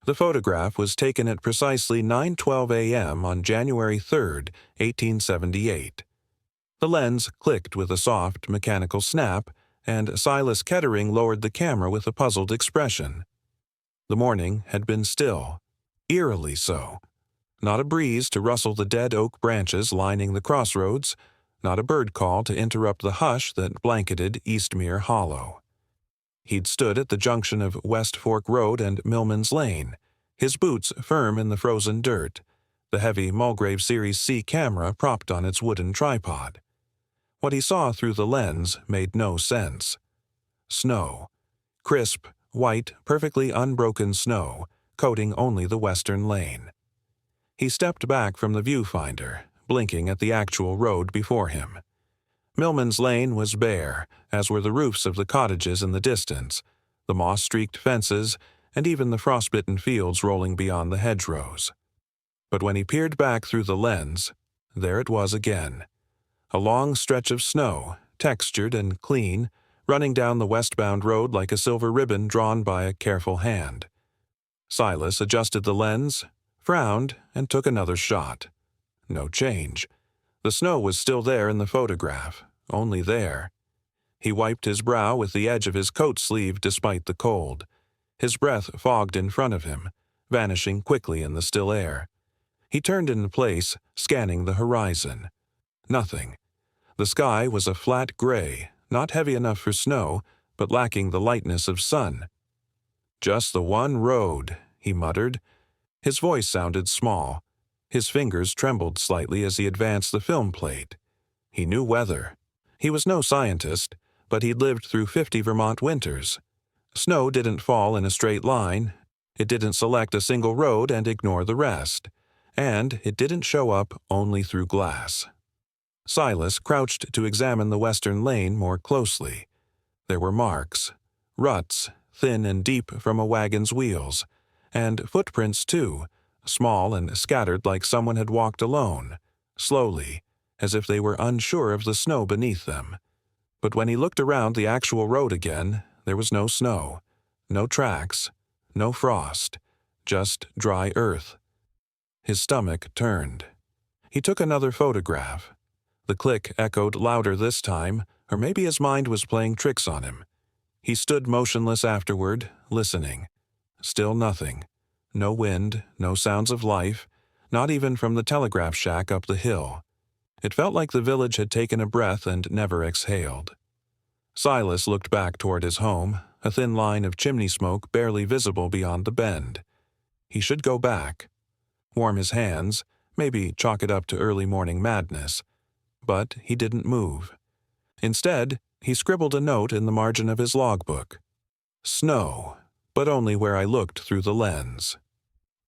The photograph was taken at precisely 9:12 a.m. on January 3, 1878. The lens clicked with a soft, mechanical snap, and Silas Kettering lowered the camera with a puzzled expression. The morning had been still, eerily so. Not a breeze to rustle the dead oak branches lining the crossroads, not a bird call to interrupt the hush that blanketed Eastmere Hollow. He'd stood at the junction of West Fork Road and Millman's Lane, his boots firm in the frozen dirt, the heavy Mulgrave Series C camera propped on its wooden tripod. What he saw through the lens made no sense. Snow. Crisp, white, perfectly unbroken snow, coating only the western lane. He stepped back from the viewfinder, blinking at the actual road before him. Millman's Lane was bare, as were the roofs of the cottages in the distance, the moss-streaked fences, and even the frostbitten fields rolling beyond the hedgerows. But when he peered back through the lens, there it was again. A long stretch of snow, textured and clean, running down the westbound road like a silver ribbon drawn by a careful hand. Silas adjusted the lens, frowned, and took another shot. No change. The snow was still there in the photograph, only there. He wiped his brow with the edge of his coat sleeve despite the cold. His breath fogged in front of him, vanishing quickly in the still air. He turned in place, scanning the horizon. Nothing. The sky was a flat gray, not heavy enough for snow, but lacking the lightness of sun. "Just the one road," he muttered. His voice sounded small. His fingers trembled slightly as he advanced the film plate. He knew weather. He was no scientist, but he'd lived through 50 Vermont winters. Snow didn't fall in a straight line. It didn't select a single road and ignore the rest. And it didn't show up only through glass. Silas crouched to examine the western lane more closely. There were marks, ruts, thin and deep from a wagon's wheels, and footprints too, small and scattered like someone had walked alone, slowly, as if they were unsure of the snow beneath them. But when he looked around the actual road again, there was no snow, no tracks, no frost, just dry earth. His stomach turned. He took another photograph. The click echoed louder this time, or maybe his mind was playing tricks on him. He stood motionless afterward, listening. Still nothing. No wind, no sounds of life, not even from the telegraph shack up the hill. It felt like the village had taken a breath and never exhaled. Silas looked back toward his home, a thin line of chimney smoke barely visible beyond the bend. He should go back. Warm his hands, maybe chalk it up to early morning madness. But he didn't move. Instead, he scribbled a note in the margin of his logbook. "Snow, but only where I looked through the lens."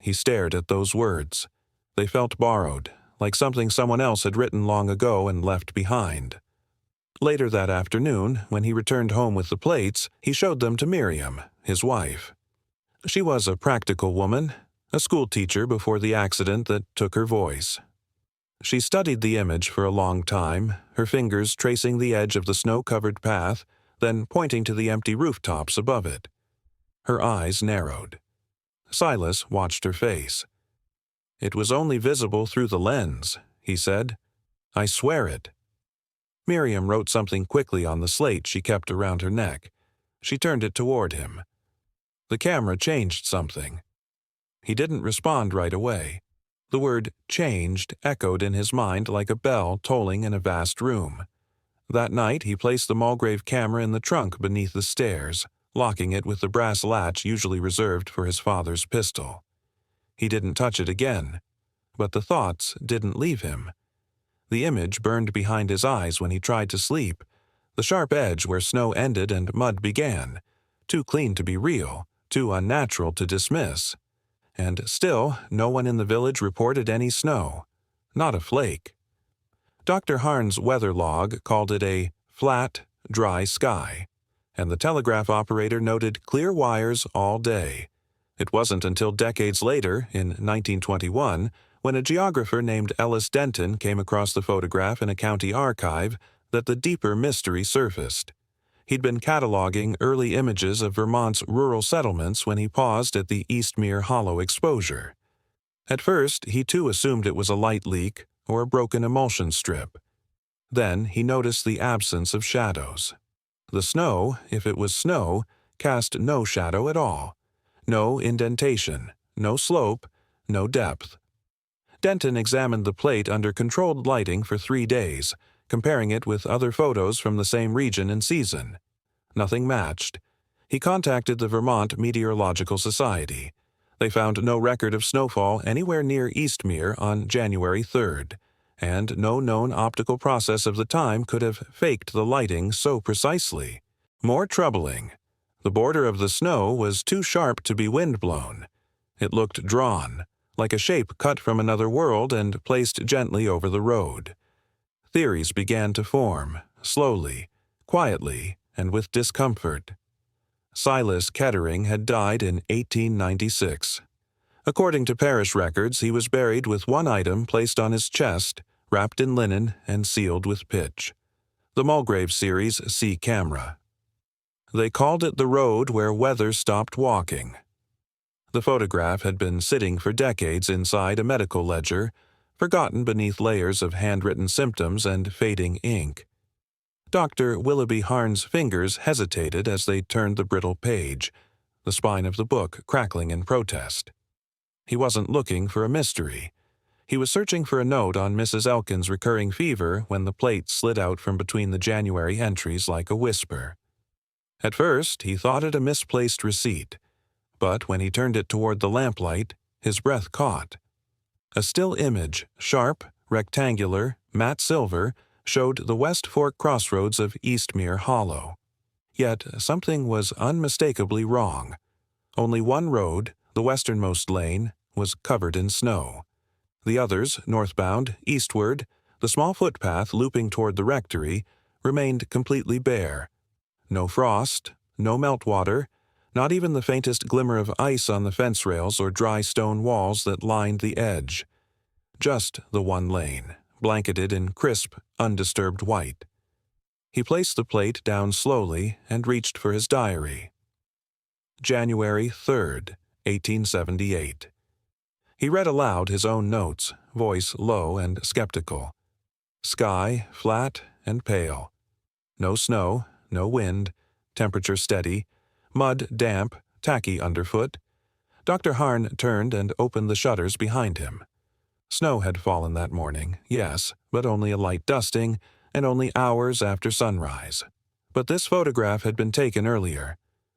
He stared at those words. They felt borrowed, like something someone else had written long ago and left behind. Later that afternoon, when he returned home with the plates, he showed them to Miriam, his wife. She was a practical woman, a schoolteacher before the accident that took her voice. She studied the image for a long time, her fingers tracing the edge of the snow-covered path, then pointing to the empty rooftops above it. Her eyes narrowed. Silas watched her face. "It was only visible through the lens," he said. "I swear it." Miriam wrote something quickly on the slate she kept around her neck. She turned it toward him. The camera changed something. He didn't respond right away. The word "changed" echoed in his mind like a bell tolling in a vast room. That night he placed the Mulgrave camera in the trunk beneath the stairs, locking it with the brass latch usually reserved for his father's pistol. He didn't touch it again, but the thoughts didn't leave him. The image burned behind his eyes when he tried to sleep, the sharp edge where snow ended and mud began, too clean to be real, too unnatural to dismiss. And still, no one in the village reported any snow. Not a flake. Dr. Harn's weather log called it a flat, dry sky, and the telegraph operator noted clear wires all day. It wasn't until decades later, in 1921, when a geographer named Ellis Denton came across the photograph in a county archive, that the deeper mystery surfaced. He'd been cataloging early images of Vermont's rural settlements when he paused at the Eastmere Hollow exposure. At first, he too assumed it was a light leak or a broken emulsion strip. Then he noticed the absence of shadows. The snow, if it was snow, cast no shadow at all. No indentation, no slope, no depth. Denton examined the plate under controlled lighting for 3 days, comparing it with other photos from the same region and season. Nothing matched. He contacted the Vermont Meteorological Society. They found no record of snowfall anywhere near Eastmere on January 3rd, and no known optical process of the time could have faked the lighting so precisely. More troubling, the border of the snow was too sharp to be wind-blown. It looked drawn, like a shape cut from another world and placed gently over the road. Theories began to form, slowly, quietly, and with discomfort. Silas Kettering had died in 1896. According to parish records, he was buried with one item placed on his chest, wrapped in linen and sealed with pitch: the Mulgrave Series C camera. They called it the road where weather stopped walking. The photograph had been sitting for decades inside a medical ledger, forgotten beneath layers of handwritten symptoms and fading ink. Dr. Willoughby Harn's fingers hesitated as they turned the brittle page, the spine of the book crackling in protest. He wasn't looking for a mystery. He was searching for a note on Mrs. Elkin's recurring fever when the plate slid out from between the January entries like a whisper. At first, he thought it a misplaced receipt, but when he turned it toward the lamplight, his breath caught. A still image, sharp, rectangular, matte silver, showed the West Fork crossroads of Eastmere Hollow. Yet something was unmistakably wrong. Only one road, the westernmost lane, was covered in snow. The others, northbound, eastward, the small footpath looping toward the rectory, remained completely bare. No frost, no meltwater, not even the faintest glimmer of ice on the fence rails or dry stone walls that lined the edge. Just the one lane, blanketed in crisp, undisturbed white. He placed the plate down slowly and reached for his diary. January 3rd, 1878. He read aloud his own notes, voice low and skeptical. Sky flat and pale. No snow, no wind, temperature steady, mud damp, tacky underfoot. Dr. Harn turned and opened the shutters behind him. Snow had fallen that morning, yes, but only a light dusting, and only hours after sunrise. But this photograph had been taken earlier,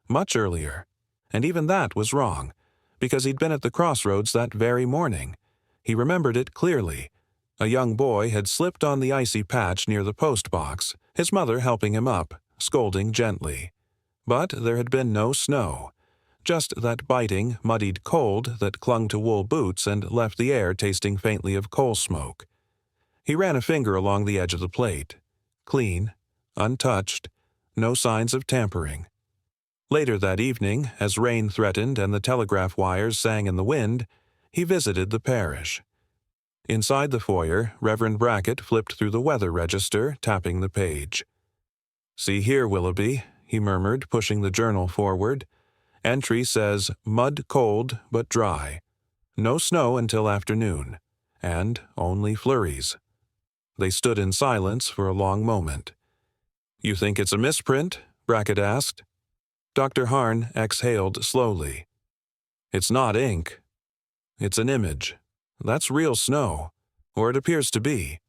much earlier, and even that was wrong, because he'd been at the crossroads that very morning. He remembered it clearly. A young boy had slipped on the icy patch near the post box, his mother helping him up, scolding gently. But there had been no snow, just that biting, muddied cold that clung to wool boots and left the air tasting faintly of coal smoke. He ran a finger along the edge of the plate. Clean, untouched, no signs of tampering. Later that evening, as rain threatened and the telegraph wires sang in the wind, he visited the parish. Inside the foyer, Reverend Brackett flipped through the weather register, tapping the page. "See here, Willoughby," he murmured, pushing the journal forward. "Entry says, mud cold but dry. No snow until afternoon. And only flurries." They stood in silence for a long moment. "You think it's a misprint?" Brackett asked. Dr. Harn exhaled slowly. "It's not ink. It's an image. That's real snow, or it appears to be."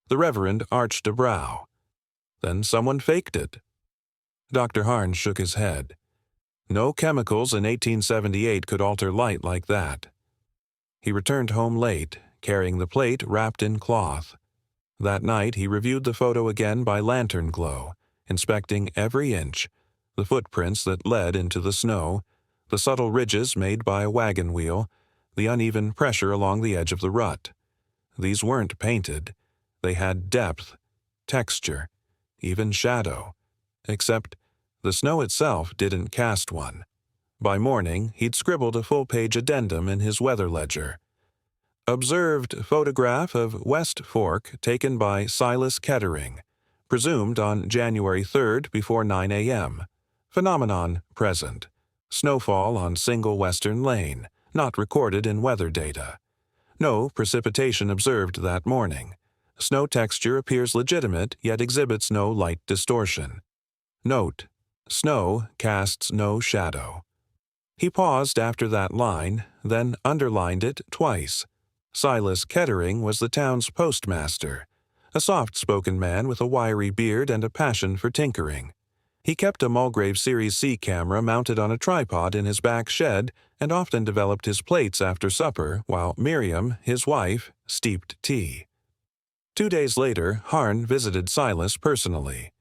The Reverend arched a brow. "Then someone faked it." Dr. Harn shook his head. No chemicals in 1878 could alter light like that. He returned home late, carrying the plate wrapped in cloth. That night he reviewed the photo again by lantern glow, inspecting every inch, the footprints that led into the snow, the subtle ridges made by a wagon wheel, the uneven pressure along the edge of the rut. These weren't painted. They had depth, texture, even shadow. Except the snow itself didn't cast one. By morning, he'd scribbled a full-page addendum in his weather ledger. Observed photograph of West Fork taken by Silas Kettering. Presumed on January 3rd before 9 a.m. Phenomenon present. Snowfall on single western lane, not recorded in weather data. No precipitation observed that morning. Snow texture appears legitimate, yet exhibits no light distortion. Note: snow casts no shadow. He paused after that line, then underlined it twice. Silas Kettering was the town's postmaster, a soft-spoken man with a wiry beard and a passion for tinkering. He kept a Mulgrave Series C camera mounted on a tripod in his back shed and often developed his plates after supper while Miriam, his wife, steeped tea. 2 days later, Harn visited Silas personally.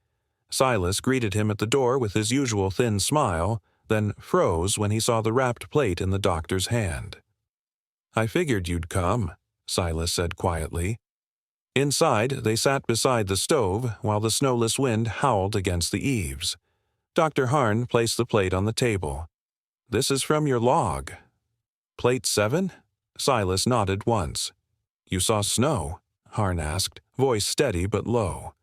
Silas greeted him at the door with his usual thin smile, then froze when he saw the wrapped plate in the doctor's hand. "I figured you'd come," Silas said quietly. Inside, they sat beside the stove while the snowless wind howled against the eaves. Dr. Harn placed the plate on the table. "This is from your log." "Plate 7? Silas nodded once. "You saw snow?" Harn asked, voice steady but low.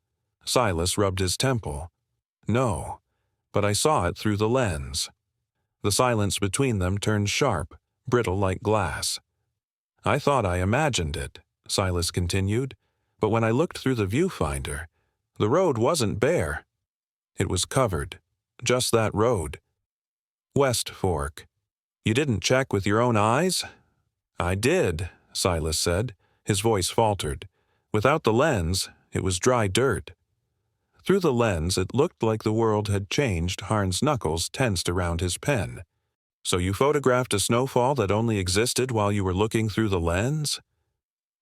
Silas rubbed his temple. "No, but I saw it through the lens." The silence between them turned sharp, brittle like glass. "I thought I imagined it," Silas continued, "but when I looked through the viewfinder, the road wasn't bare. It was covered. Just that road. West Fork. You didn't check with your own eyes?" "I did," Silas said. His voice faltered. "Without the lens, it was dry dirt." Through the lens, it looked like the world had changed. Harn's knuckles tensed around his pen. "So you photographed a snowfall that only existed while you were looking through the lens?"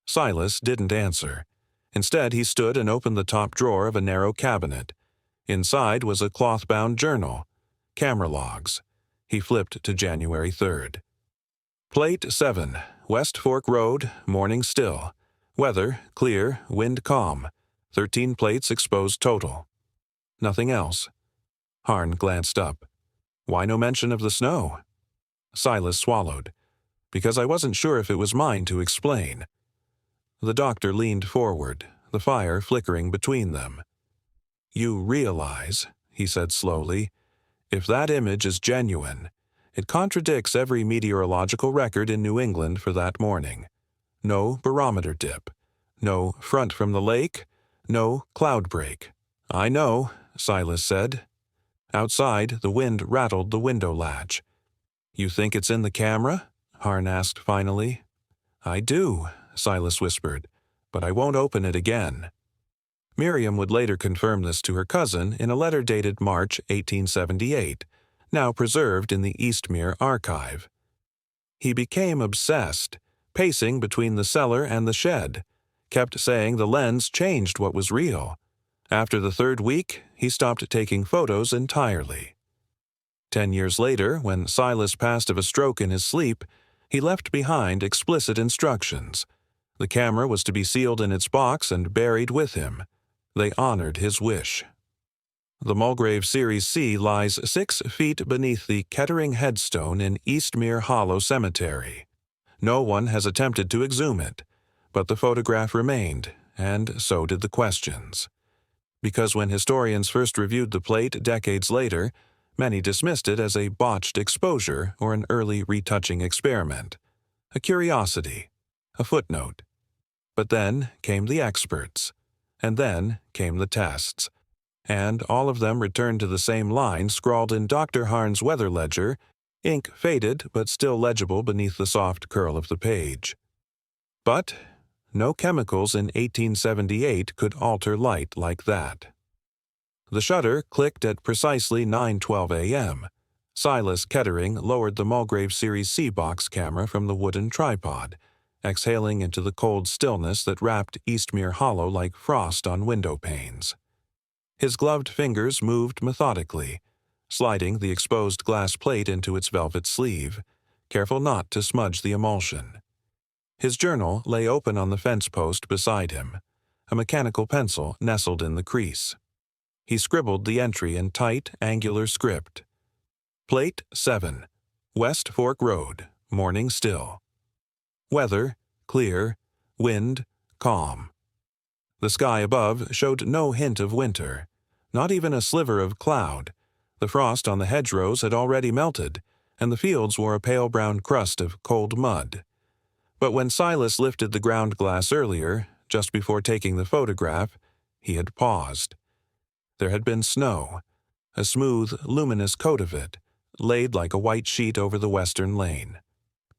Silas didn't answer. Instead, he stood and opened the top drawer of a narrow cabinet. Inside was a cloth-bound journal. Camera logs. He flipped to January 3rd. Plate 7, West Fork Road, morning still. Weather, clear, wind calm. 13 plates exposed total. Nothing else. Harn glanced up. "Why no mention of the snow?" Silas swallowed. "Because I wasn't sure if it was mine to explain." The doctor leaned forward, the fire flickering between them. "You realize," he said slowly, "if that image is genuine, it contradicts every meteorological record in New England for that morning. No barometer dip. No front from the lake. No cloud break." "I know," Silas said. Outside, the wind rattled the window latch. "You think it's in the camera?" Harn asked finally. "I do," Silas whispered, "but I won't open it again." Miriam would later confirm this to her cousin in a letter dated March 1878, now preserved in the Eastmere archive. "He became obsessed, pacing between the cellar and the shed, kept saying the lens changed what was real. After the 3rd week, he stopped taking photos entirely." 10 years later, when Silas passed of a stroke in his sleep, he left behind explicit instructions. The camera was to be sealed in its box and buried with him. They honored his wish. The Mulgrave Series C lies 6 feet beneath the Kettering headstone in Eastmere Hollow Cemetery. No one has attempted to exhume it, but the photograph remained, and so did the questions. Because when historians first reviewed the plate decades later, many dismissed it as a botched exposure or an early retouching experiment. A curiosity, a footnote. But then came the experts, and then came the tests, and all of them returned to the same line scrawled in Dr. Harn's weather ledger, ink faded but still legible beneath the soft curl of the page. But no chemicals in 1878 could alter light like that. The shutter clicked at precisely 9:12 a.m. Silas Kettering lowered the Mulgrave Series C box camera from the wooden tripod, exhaling into the cold stillness that wrapped Eastmere Hollow like frost on window panes. His gloved fingers moved methodically, sliding the exposed glass plate into its velvet sleeve, careful not to smudge the emulsion. His journal lay open on the fence post beside him, a mechanical pencil nestled in the crease. He scribbled the entry in tight, angular script. Plate 7, West Fork Road, morning still. Weather, clear, wind, calm. The sky above showed no hint of winter, not even a sliver of cloud. The frost on the hedgerows had already melted, and the fields wore a pale brown crust of cold mud. But when Silas lifted the ground glass earlier, just before taking the photograph, he had paused. There had been snow, a smooth, luminous coat of it, laid like a white sheet over the western lane.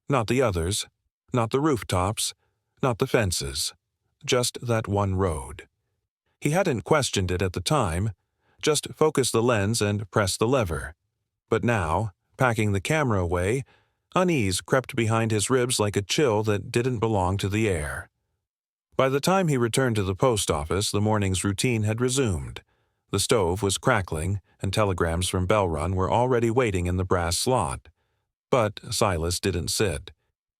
Not the others, not the rooftops, not the fences, just that one road. He hadn't questioned it at the time, just focused the lens and pressed the lever. But now, packing the camera away, unease crept behind his ribs like a chill that didn't belong to the air. By the time he returned to the post office, the morning's routine had resumed. The stove was crackling, and telegrams from Bell Run were already waiting in the brass slot. But Silas didn't sit.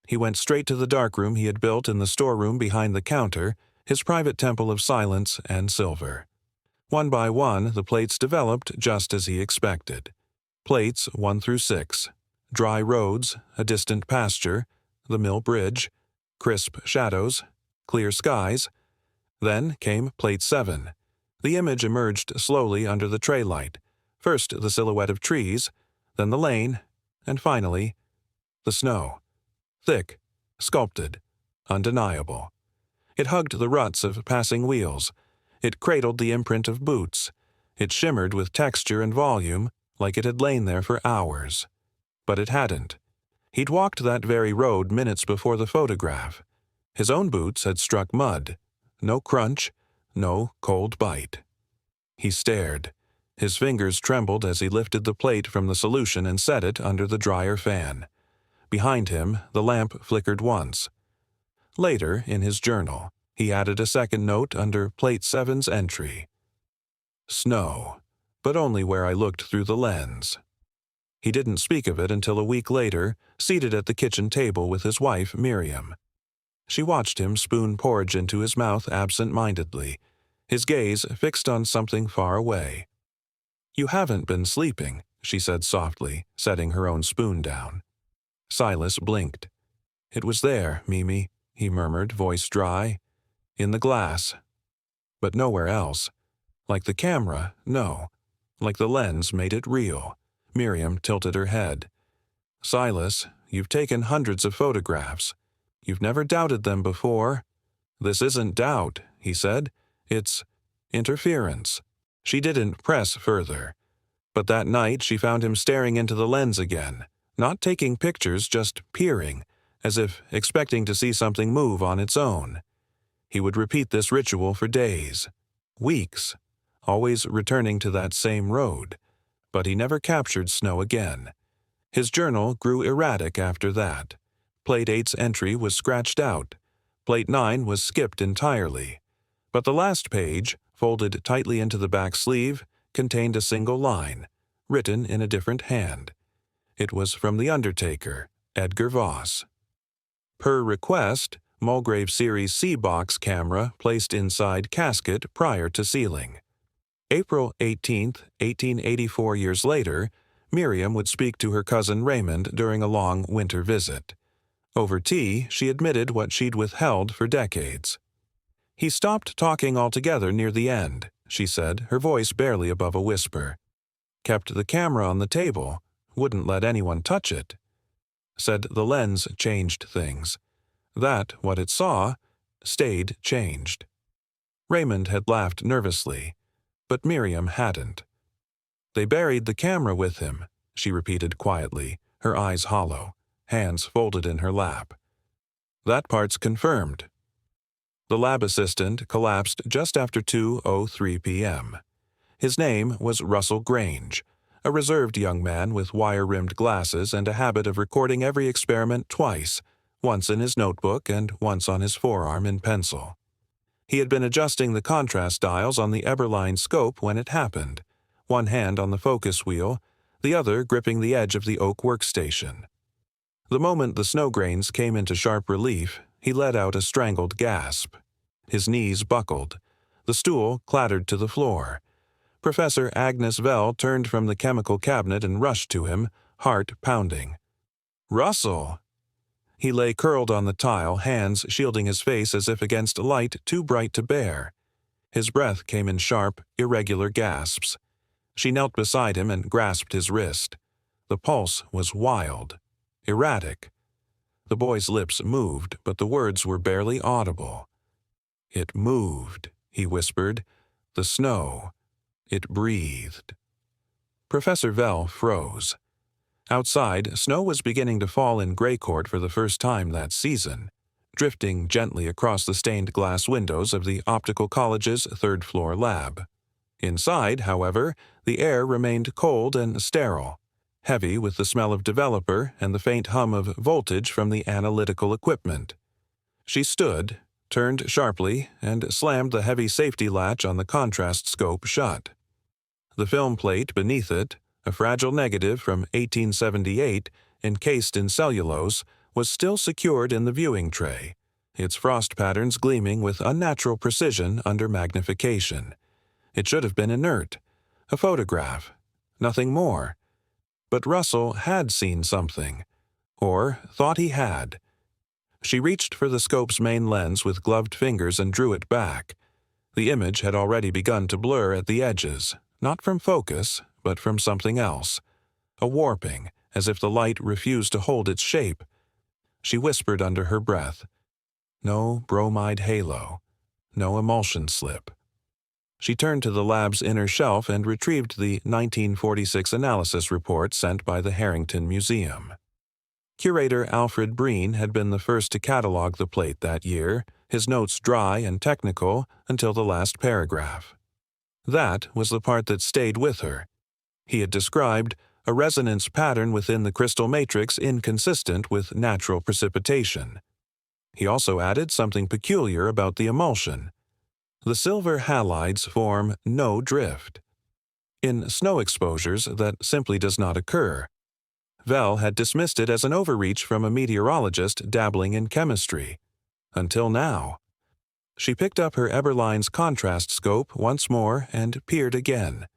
He went straight to the darkroom he had built in the storeroom behind the counter, his private temple of silence and silver. One by one, the plates developed just as he expected. Plates 1 through 6. Dry roads, a distant pasture, the mill bridge, crisp shadows, clear skies. Then came plate 7. The image emerged slowly under the tray light, first the silhouette of trees, then the lane, and finally, the snow. Thick, sculpted, undeniable. It hugged the ruts of passing wheels. It cradled the imprint of boots. It shimmered with texture and volume, like it had lain there for hours. But it hadn't. He'd walked that very road minutes before the photograph. His own boots had struck mud. No crunch, no cold bite. He stared. His fingers trembled as he lifted the plate from the solution and set it under the dryer fan. Behind him, the lamp flickered once. Later, in his journal, he added a second note under plate 7's entry. Snow, but only where I looked through the lens. He didn't speak of it until a week later, seated at the kitchen table with his wife, Miriam. She watched him spoon porridge into his mouth absent-mindedly, his gaze fixed on something far away. "You haven't been sleeping," she said softly, setting her own spoon down. Silas blinked. "It was there, Mimi," he murmured, voice dry. "In the glass. But nowhere else. Like the camera, no. Like the lens made it real." Miriam tilted her head. "Silas, you've taken hundreds of photographs. You've never doubted them before." "This isn't doubt," he said. "It's interference." She didn't press further. But that night she found him staring into the lens again, not taking pictures, just peering, as if expecting to see something move on its own. He would repeat this ritual for days, weeks, always returning to that same road. But he never captured snow again. His journal grew erratic after that. Plate 8's entry was scratched out. Plate 9 was skipped entirely. But the last page, folded tightly into the back sleeve, contained a single line, written in a different hand. It was from the undertaker, Edgar Voss. Per request, Mulgrave Series C box camera placed inside casket prior to sealing. April 18, 1884 years later, Miriam would speak to her cousin Raymond during a long winter visit. Over tea, she admitted what she'd withheld for decades. "He stopped talking altogether near the end," she said, her voice barely above a whisper. "Kept the camera on the table, wouldn't let anyone touch it. Said the lens changed things. That what it saw stayed changed." Raymond had laughed nervously, but Miriam hadn't. "They buried the camera with him," she repeated quietly, her eyes hollow, hands folded in her lap. "That part's confirmed." The lab assistant collapsed just after 2:03 p.m. His name was Russell Grange, a reserved young man with wire-rimmed glasses and a habit of recording every experiment twice, once in his notebook and once on his forearm in pencil. He had been adjusting the contrast dials on the Eberline scope when it happened, one hand on the focus wheel, the other gripping the edge of the oak workstation. The moment the snow grains came into sharp relief, he let out a strangled gasp. His knees buckled. The stool clattered to the floor. Professor Agnes Vell turned from the chemical cabinet and rushed to him, heart pounding. "Russell!" He lay curled on the tile, hands shielding his face as if against light too bright to bear. His breath came in sharp, irregular gasps. She knelt beside him and grasped his wrist. The pulse was wild, erratic. The boy's lips moved, but the words were barely audible. "It moved," he whispered. "The snow. It breathed." Professor Vell froze. Outside, snow was beginning to fall in Greycourt for the first time that season, drifting gently across the stained glass windows of the Optical College's third-floor lab. Inside, however, the air remained cold and sterile, heavy with the smell of developer and the faint hum of voltage from the analytical equipment. She stood, turned sharply, and slammed the heavy safety latch on the contrast scope shut. The film plate beneath it, a fragile negative from 1878, encased in cellulose, was still secured in the viewing tray, its frost patterns gleaming with unnatural precision under magnification. It should have been inert, a photograph, nothing more. But Russell had seen something, or thought he had. She reached for the scope's main lens with gloved fingers and drew it back. The image had already begun to blur at the edges, not from focus, but from something else. A warping, as if the light refused to hold its shape. She whispered under her breath, "No bromide halo, no emulsion slip." She turned to the lab's inner shelf and retrieved the 1946 analysis report sent by the Harrington Museum. Curator Alfred Breen had been the first to catalog the plate that year, his notes dry and technical until the last paragraph. That was the part that stayed with her. He had described a resonance pattern within the crystal matrix inconsistent with natural precipitation. He also added something peculiar about the emulsion. The silver halides form no drift. In snow exposures, that simply does not occur. Vell had dismissed it as an overreach from a meteorologist dabbling in chemistry. Until now. She picked up her Eberlein's contrast scope once more and peered again.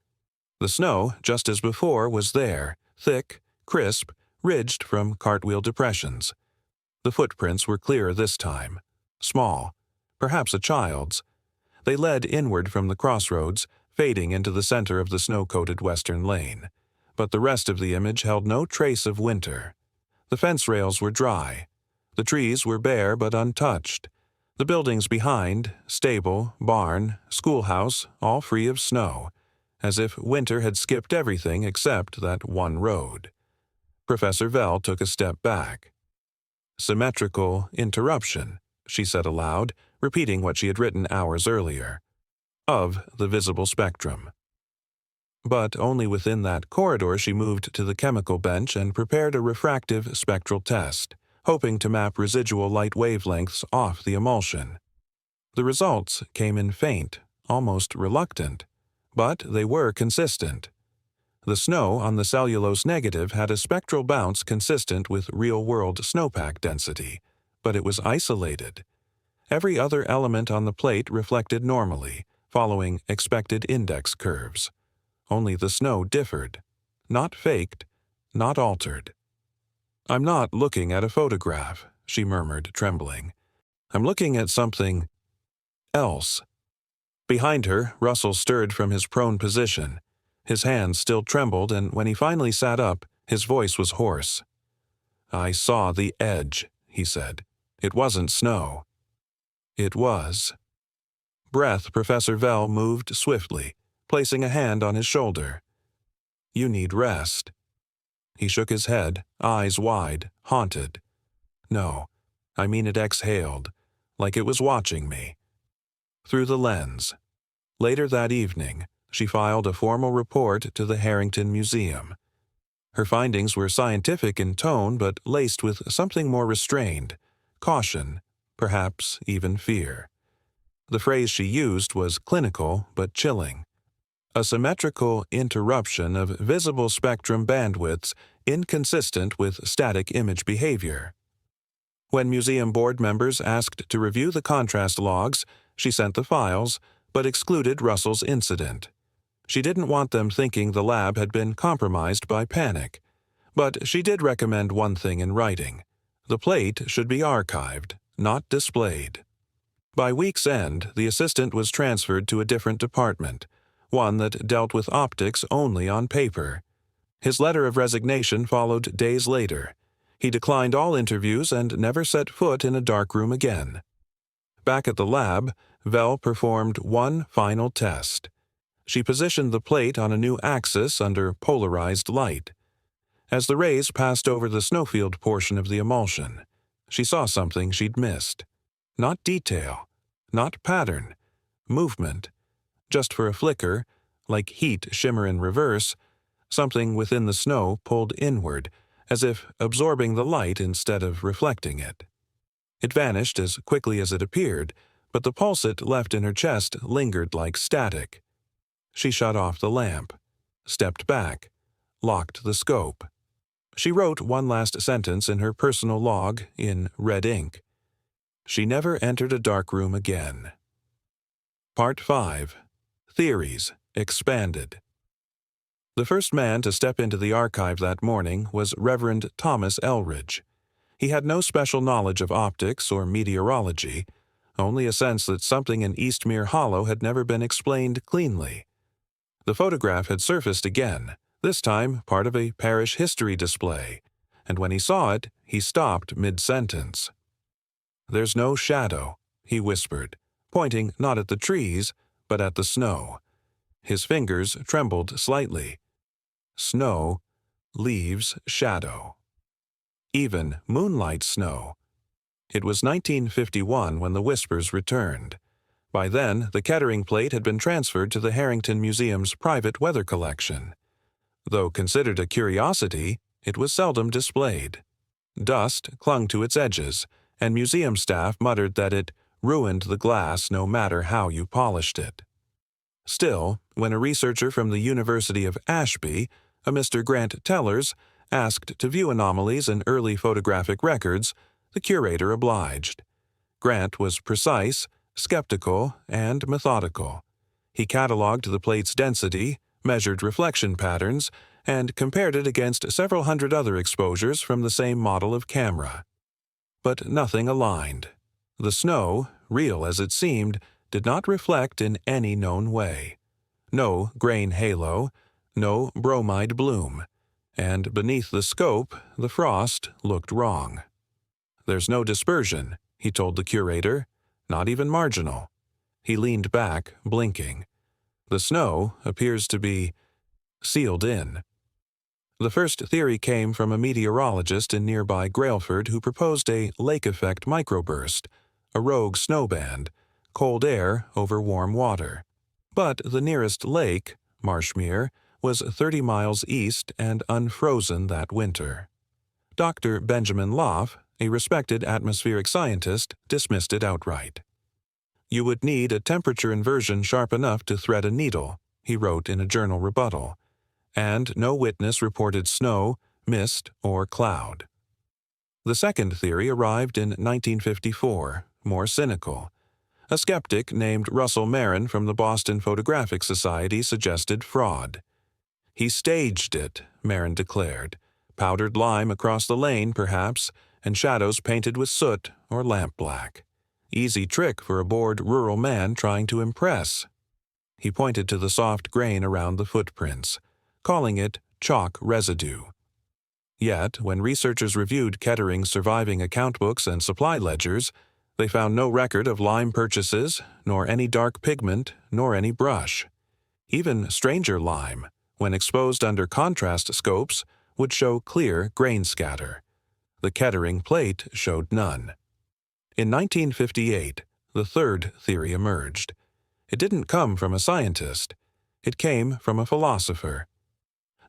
The snow, just as before, was there, thick, crisp, ridged from cartwheel depressions. The footprints were clearer this time. Small, perhaps a child's. They led inward from the crossroads, fading into the center of the snow-coated western lane. But the rest of the image held no trace of winter. The fence rails were dry. The trees were bare but untouched. The buildings behind, stable, barn, schoolhouse, all free of snow, as if winter had skipped everything except that one road. Professor Vell took a step back. "Symmetrical interruption," she said aloud, repeating what she had written hours earlier, "of the visible spectrum." But only within that corridor she moved to the chemical bench and prepared a refractive spectral test, hoping to map residual light wavelengths off the emulsion. The results came in faint, almost reluctant, but they were consistent. The snow on the cellulose negative had a spectral bounce consistent with real-world snowpack density, but it was isolated. Every other element on the plate reflected normally, following expected index curves. Only the snow differed. Not faked, not altered. "I'm not looking at a photograph," she murmured, trembling. "I'm looking at something else." Behind her, Russell stirred from his prone position. His hands still trembled, and when he finally sat up, his voice was hoarse. "I saw the edge," he said. "It wasn't snow." It was. Breath, Professor Vell moved swiftly, placing a hand on his shoulder. "You need rest." He shook his head, eyes wide, haunted. "No, I mean it exhaled, like it was watching me." Through the lens. Later that evening, she filed a formal report to the Harrington Museum. Her findings were scientific in tone but laced with something more restrained, caution, perhaps even fear. The phrase she used was clinical but chilling. A symmetrical interruption of visible spectrum bandwidths inconsistent with static image behavior. When museum board members asked to review the contrast logs, she sent the files, but excluded Russell's incident. She didn't want them thinking the lab had been compromised by panic. But she did recommend one thing in writing. The plate should be archived, not displayed. By week's end, the assistant was transferred to a different department, one that dealt with optics only on paper. His letter of resignation followed days later. He declined all interviews and never set foot in a darkroom again. Back at the lab, Vell performed one final test. She positioned the plate on a new axis under polarized light. As the rays passed over the snowfield portion of the emulsion, she saw something she'd missed. Not detail, not pattern, movement. Just for a flicker, like heat shimmer in reverse, something within the snow pulled inward, as if absorbing the light instead of reflecting it. It vanished as quickly as it appeared, but the pulse it left in her chest lingered like static. She shut off the lamp, stepped back, locked the scope. She wrote one last sentence in her personal log in red ink. She never entered a darkroom again. Part 5. Theories Expanded. The first man to step into the archive that morning was Reverend Thomas Elridge. He had no special knowledge of optics or meteorology, only a sense that something in Eastmere Hollow had never been explained cleanly. The photograph had surfaced again, this time part of a parish history display, and when he saw it, he stopped mid-sentence. "There's no shadow," he whispered, pointing not at the trees, but at the snow. His fingers trembled slightly. Snow, leaves, shadow. Even moonlight snow. It was 1951 when the whispers returned. By then, the Kettering plate had been transferred to the Harrington Museum's private weather collection. Though considered a curiosity, it was seldom displayed. Dust clung to its edges, and museum staff muttered that it ruined the glass no matter how you polished it. Still, when a researcher from the University of Ashby, a Mr. Grant Tellers, asked to view anomalies in early photographic records, the curator obliged. Grant was precise, skeptical, and methodical. He catalogued the plate's density, measured reflection patterns, and compared it against several hundred other exposures from the same model of camera. But nothing aligned. The snow, real as it seemed, did not reflect in any known way. No grain halo, no bromide bloom, and beneath the scope, the frost looked wrong. "There's no dispersion," he told the curator, "not even marginal." He leaned back, blinking. "The snow appears to be sealed in." The first theory came from a meteorologist in nearby Grailford who proposed a lake effect microburst, a rogue snow band, cold air over warm water. But the nearest lake, Marshmere, was 30 miles east and unfrozen that winter. Dr. Benjamin Loff, a respected atmospheric scientist, dismissed it outright. "You would need a temperature inversion sharp enough to thread a needle," he wrote in a journal rebuttal, and no witness reported snow, mist, or cloud. The second theory arrived in 1954, more cynical. A skeptic named Russell Marin from the Boston Photographic Society suggested fraud. "He staged it," Marin declared. "Powdered lime across the lane, perhaps, and shadows painted with soot or lampblack. Easy trick for a bored rural man trying to impress." He pointed to the soft grain around the footprints, calling it chalk residue. Yet, when researchers reviewed Kettering's surviving account books and supply ledgers, they found no record of lime purchases, nor any dark pigment, nor any brush. Even stranger lime, when exposed under contrast scopes, would show clear grain scatter. The Kettering plate showed none. In 1958, the third theory emerged. It didn't come from a scientist. It came from a philosopher.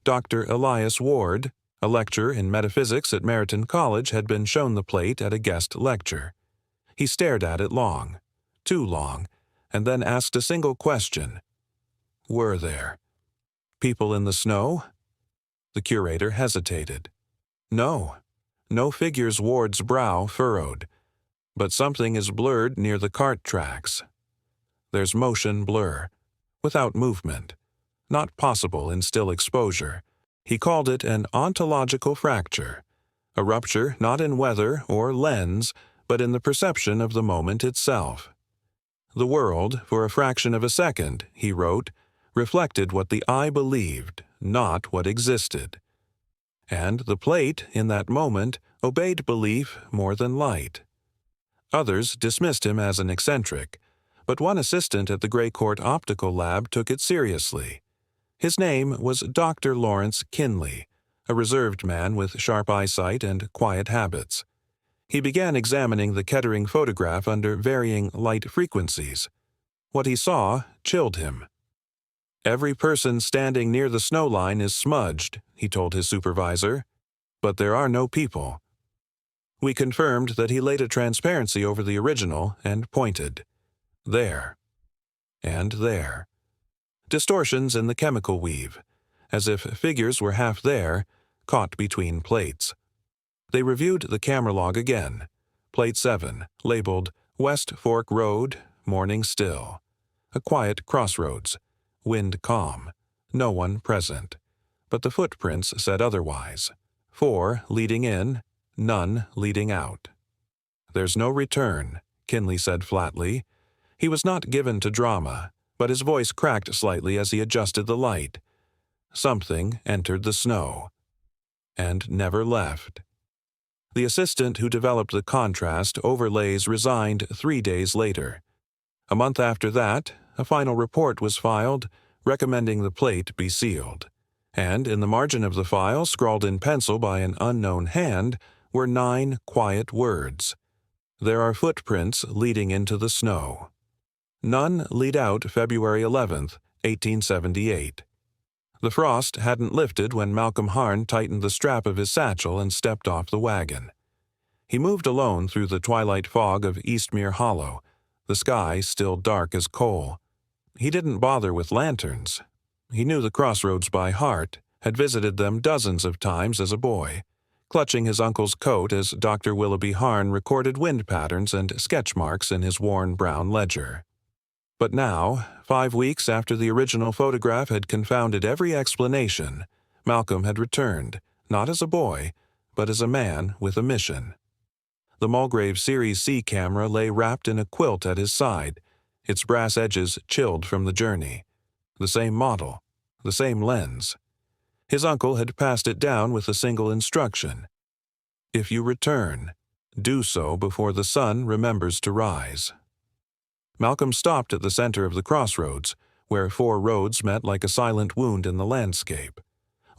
Dr. Elias Ward, a lecturer in metaphysics at Meryton College, had been shown the plate at a guest lecture. He stared at it long, too long, and then asked a single question. Were there people in the snow? The curator hesitated. No. No figures Ward's brow furrowed. But something is blurred near the cart tracks. There's motion blur, without movement. Not possible in still exposure. He called it an ontological fracture. A rupture not in weather or lens, but in the perception of the moment itself. "The world, for a fraction of a second," he wrote, "reflected what the eye believed, not what existed." And the plate, in that moment, obeyed belief more than light. Others dismissed him as an eccentric, but one assistant at the Gray Court Optical Lab took it seriously. His name was Dr. Lawrence Kinley, a reserved man with sharp eyesight and quiet habits. He began examining the Kettering photograph under varying light frequencies. What he saw chilled him. "Every person standing near the snow line is smudged," he told his supervisor, "but there are no people." We confirmed that he laid a transparency over the original and pointed. There. And there. Distortions in the chemical weave, as if figures were half there, caught between plates. They reviewed the camera log again. Plate 7, labeled West Fork Road, morning still. A quiet crossroads. Wind calm. No one present. But the footprints said otherwise. 4 leading in, none leading out. "There's no return," Kinley said flatly. He was not given to drama, but his voice cracked slightly as he adjusted the light. Something entered the snow. And never left. The assistant who developed the contrast overlays resigned 3 days later. A month after that, a final report was filed recommending the plate be sealed. And in the margin of the file, scrawled in pencil by an unknown hand, were 9 quiet words. "There are footprints leading into the snow." None lead out February 11th, 1878. The frost hadn't lifted when Malcolm Harn tightened the strap of his satchel and stepped off the wagon. He moved alone through the twilight fog of Eastmere Hollow, the sky still dark as coal. He didn't bother with lanterns. He knew the crossroads by heart, had visited them dozens of times as a boy, clutching his uncle's coat as Dr. Willoughby Harn recorded wind patterns and sketch marks in his worn brown ledger. But now, 5 weeks after the original photograph had confounded every explanation, Malcolm had returned, not as a boy, but as a man with a mission. The Mulgrave Series C camera lay wrapped in a quilt at his side, its brass edges chilled from the journey. The same model, the same lens. His uncle had passed it down with a single instruction. "If you return, do so before the sun remembers to rise." Malcolm stopped at the center of the crossroads, where 4 roads met like a silent wound in the landscape.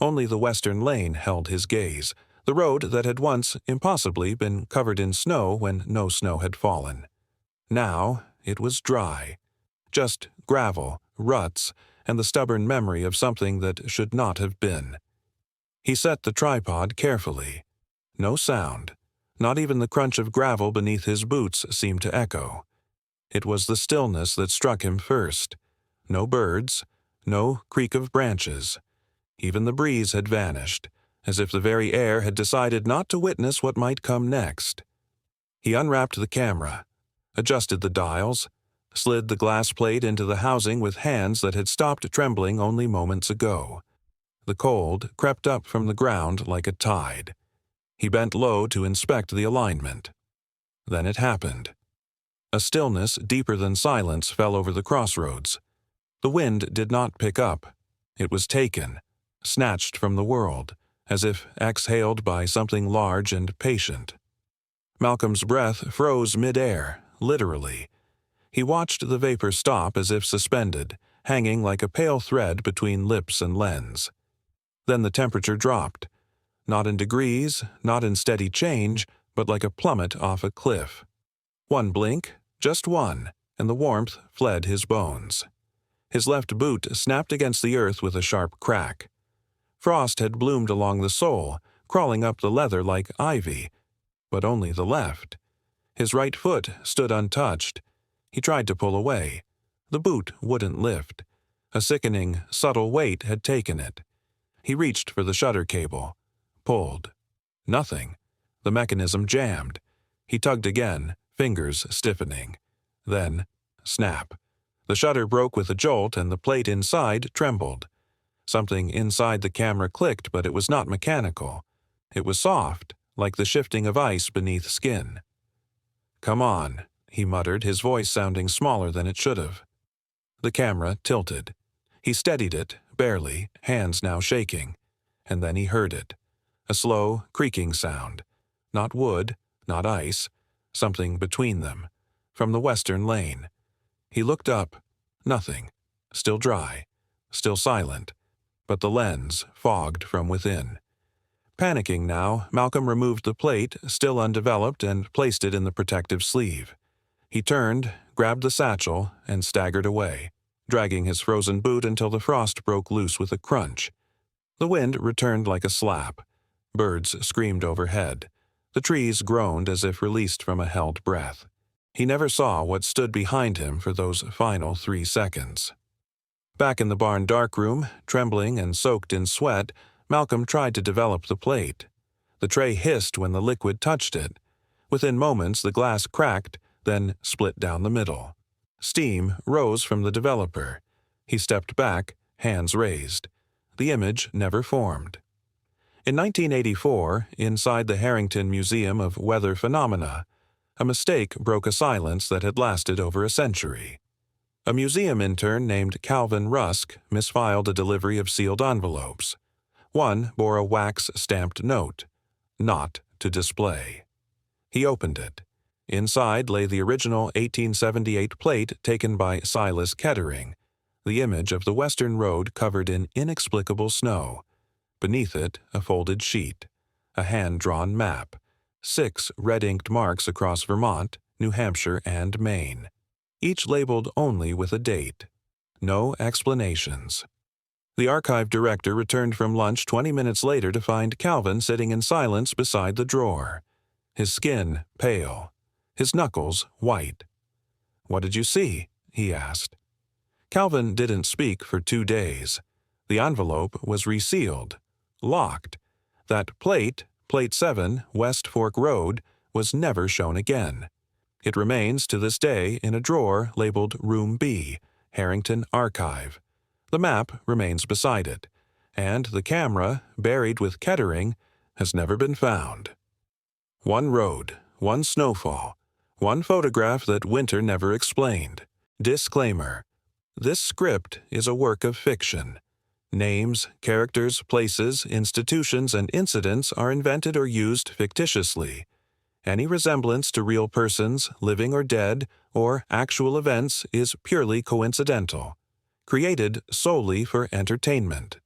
Only the western lane held his gaze, the road that had once, impossibly, been covered in snow when no snow had fallen. Now it was dry. Just gravel, ruts, and the stubborn memory of something that should not have been. He set the tripod carefully. No sound. Not even the crunch of gravel beneath his boots seemed to echo. It was the stillness that struck him first. No birds, no creak of branches. Even the breeze had vanished, as if the very air had decided not to witness what might come next. He unwrapped the camera, adjusted the dials, slid the glass plate into the housing with hands that had stopped trembling only moments ago. The cold crept up from the ground like a tide. He bent low to inspect the alignment. Then it happened. A stillness deeper than silence fell over the crossroads. The wind did not pick up. It was taken, snatched from the world, as if exhaled by something large and patient. Malcolm's breath froze mid-air, literally. He watched the vapor stop as if suspended, hanging like a pale thread between lips and lens. Then the temperature dropped. Not in degrees, not in steady change, but like a plummet off a cliff. One blink, just one, and the warmth fled his bones. His left boot snapped against the earth with a sharp crack. Frost had bloomed along the sole, crawling up the leather like ivy, but only the left. His right foot stood untouched. He tried to pull away. The boot wouldn't lift. A sickening, subtle weight had taken it. He reached for the shutter cable. Pulled. Nothing. The mechanism jammed. He tugged again, fingers stiffening. Then, snap. The shutter broke with a jolt and the plate inside trembled. Something inside the camera clicked, but it was not mechanical. It was soft, like the shifting of ice beneath skin. "Come on," he muttered, his voice sounding smaller than it should have. The camera tilted. He steadied it, barely, hands now shaking. And then he heard it. A slow, creaking sound. Not wood, not ice, something between them. From the western lane. He looked up. Nothing. Still dry. Still silent. But the lens fogged from within. Panicking now, Malcolm removed the plate, still undeveloped, and placed it in the protective sleeve. He turned, grabbed the satchel, and staggered away, dragging his frozen boot until the frost broke loose with a crunch. The wind returned like a slap. Birds screamed overhead. The trees groaned as if released from a held breath. He never saw what stood behind him for those final 3 seconds. Back in the barn darkroom, trembling and soaked in sweat, Malcolm tried to develop the plate. The tray hissed when the liquid touched it. Within moments, the glass cracked, then split down the middle. Steam rose from the developer. He stepped back, hands raised. The image never formed. In 1984, inside the Harrington Museum of Weather Phenomena, a mistake broke a silence that had lasted over a century. A museum intern named Calvin Rusk misfiled a delivery of sealed envelopes. One bore a wax-stamped note, "Not to display." He opened it. Inside lay the original 1878 plate taken by Silas Kettering, the image of the western road covered in inexplicable snow. Beneath it, a folded sheet, a hand-drawn map, 6 red-inked marks across Vermont, New Hampshire, and Maine, each labeled only with a date. No explanations. The archive director returned from lunch 20 minutes later to find Calvin sitting in silence beside the drawer, his skin pale, his knuckles white. "What did you see?" he asked. Calvin didn't speak for 2 days. The envelope was resealed, locked. That plate, Plate 7, West Fork Road, was never shown again. It remains to this day in a drawer labeled Room B, Harrington Archive. The map remains beside it, and the camera, buried with Kettering, has never been found. One road, one snowfall, one photograph that winter never explained. Disclaimer: this script is a work of fiction. Names, characters, places, institutions, and incidents are invented or used fictitiously. Any resemblance to real persons, living or dead, or actual events is purely coincidental, created solely for entertainment.